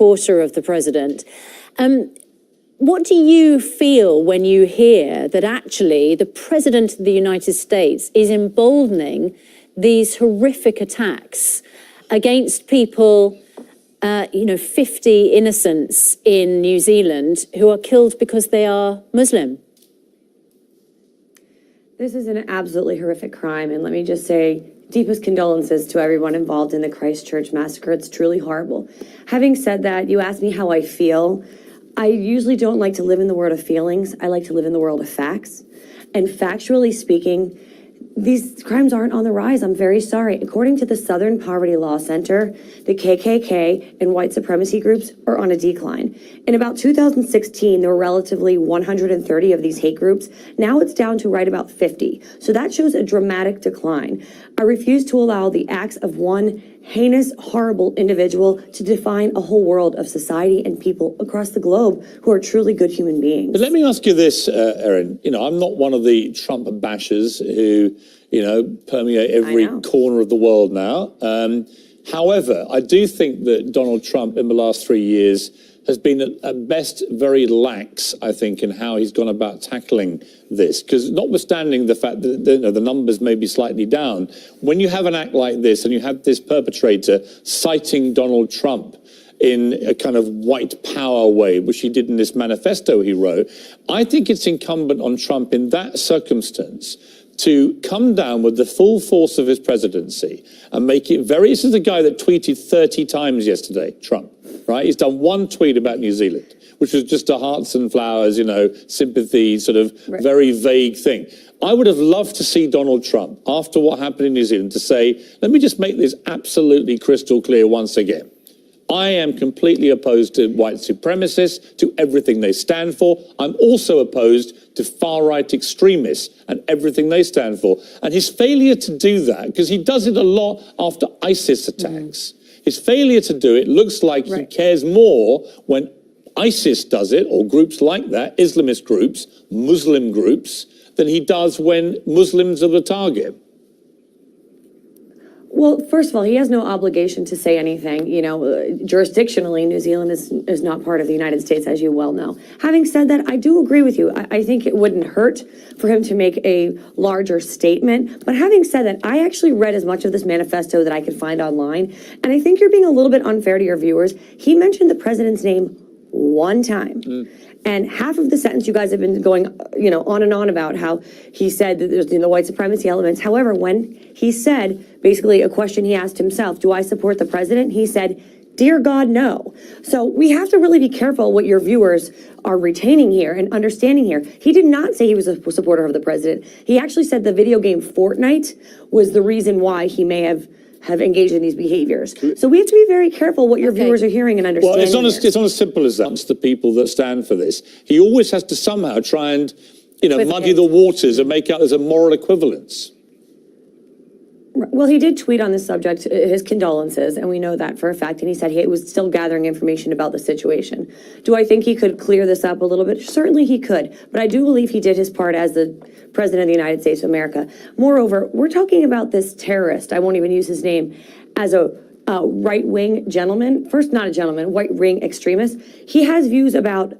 supporter of the president. What do you feel when you hear that actually the president of the United States is emboldening these horrific attacks against people, 50 innocents in New Zealand who are killed because they are Muslim? This is an absolutely horrific crime, and let me just say, deepest condolences to everyone involved in the Christchurch massacre. It's truly horrible. Having said that, you asked me how I feel. I usually don't like to live in the world of feelings. I like to live in the world of facts. And factually speaking, these crimes aren't on the rise. I'm very sorry. According to the Southern Poverty Law Center, the KKK and white supremacy groups are on a decline. In about 2016, there were relatively 130 of these hate groups. Now it's down to right about 50. So that shows a dramatic decline. I refuse to allow the acts of one heinous, horrible individual to define a whole world of society and people across the globe who are truly good human beings. But let me ask you this, Erin. I'm not one of the Trump bashers who, permeate every corner of the world now. However, I do think that Donald Trump in the last 3 years has been at best very lax, I think, in how he's gone about tackling this. Because notwithstanding the fact that the numbers may be slightly down, when you have an act like this and you have this perpetrator citing Donald Trump in a kind of white power way, which he did in this manifesto he wrote, I think it's incumbent on Trump in that circumstance to come down with the full force of his presidency and make it very... This is the guy that tweeted 30 times yesterday, Trump, right? He's done one tweet about New Zealand, which was just a hearts and flowers, sympathy, sort of very vague thing. I would have loved to see Donald Trump, after what happened in New Zealand, to say, let me just make this absolutely crystal clear once again. I am completely opposed to white supremacists, to everything they stand for. I'm also opposed to far-right extremists and everything they stand for. And his failure to do that, because he does it a lot after ISIS attacks, his failure to do it looks like he cares more when ISIS does it, or groups like that, Islamist groups, Muslim groups, than he does when Muslims are the target. Well, first of all, he has no obligation to say anything. Jurisdictionally, New Zealand is not part of the United States, as you well know. Having said that, I do agree with you. I think it wouldn't hurt for him to make a larger statement. But having said that, I actually read as much of this manifesto that I could find online. And I think you're being a little bit unfair to your viewers. He mentioned the president's name one time. And half of the sentence you guys have been going, on and on about how he said that there's the white supremacy elements. However, when he said, basically a question he asked himself, do I support the president? He said, dear God, no. So we have to really be careful what your viewers are retaining here and understanding here. He did not say he was a supporter of the president. He actually said the video game Fortnite was the reason why he may have engaged in these behaviors. So we have to be very careful what your viewers are hearing and understanding. Well, it's not as simple as that. It's the people that stand for this. He always has to somehow try and, muddy the waters and make out there's a moral equivalence. Well, he did tweet on this subject, his condolences, and we know that for a fact. And he said he was still gathering information about the situation. Do I think he could clear this up a little bit? Certainly he could. But I do believe he did his part as the president of the United States of America. Moreover, we're talking about this terrorist, I won't even use his name, as a right-wing gentleman. First, not a gentleman, right-wing extremist. He has views about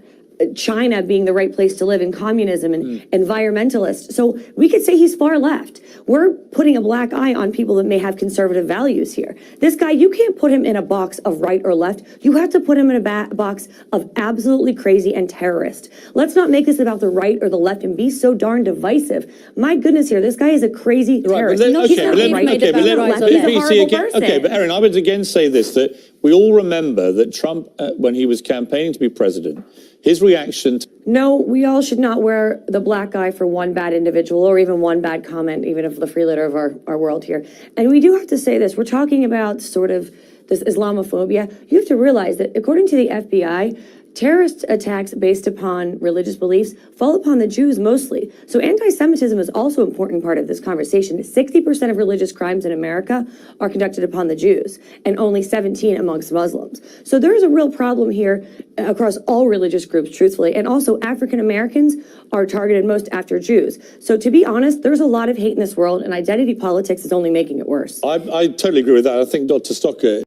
China being the right place to live, and communism and environmentalists. So we could say he's far left. We're putting a black eye on people that may have conservative values here. This guy, you can't put him in a box of right or left. You have to put him in a box of absolutely crazy and terrorist. Let's not make this about the right or the left and be so darn divisive. My goodness here, this guy is a crazy terrorist. But Erin, I would again say this, that we all remember that Trump, when he was campaigning to be president, his reaction... No, we all should not wear the black eye for one bad individual or even one bad comment, even of the free leader of our world here. And we do have to say this. We're talking about sort of this Islamophobia. You have to realize that according to the FBI, terrorist attacks based upon religious beliefs fall upon the Jews mostly. So anti-Semitism is also an important part of this conversation. 60% of religious crimes in America are conducted upon the Jews, and only 17 amongst Muslims. So there's a real problem here across all religious groups, truthfully, and also African Americans are targeted most after Jews. So to be honest, there's a lot of hate in this world, and identity politics is only making it worse. I totally agree with that. I think Dr. Stocker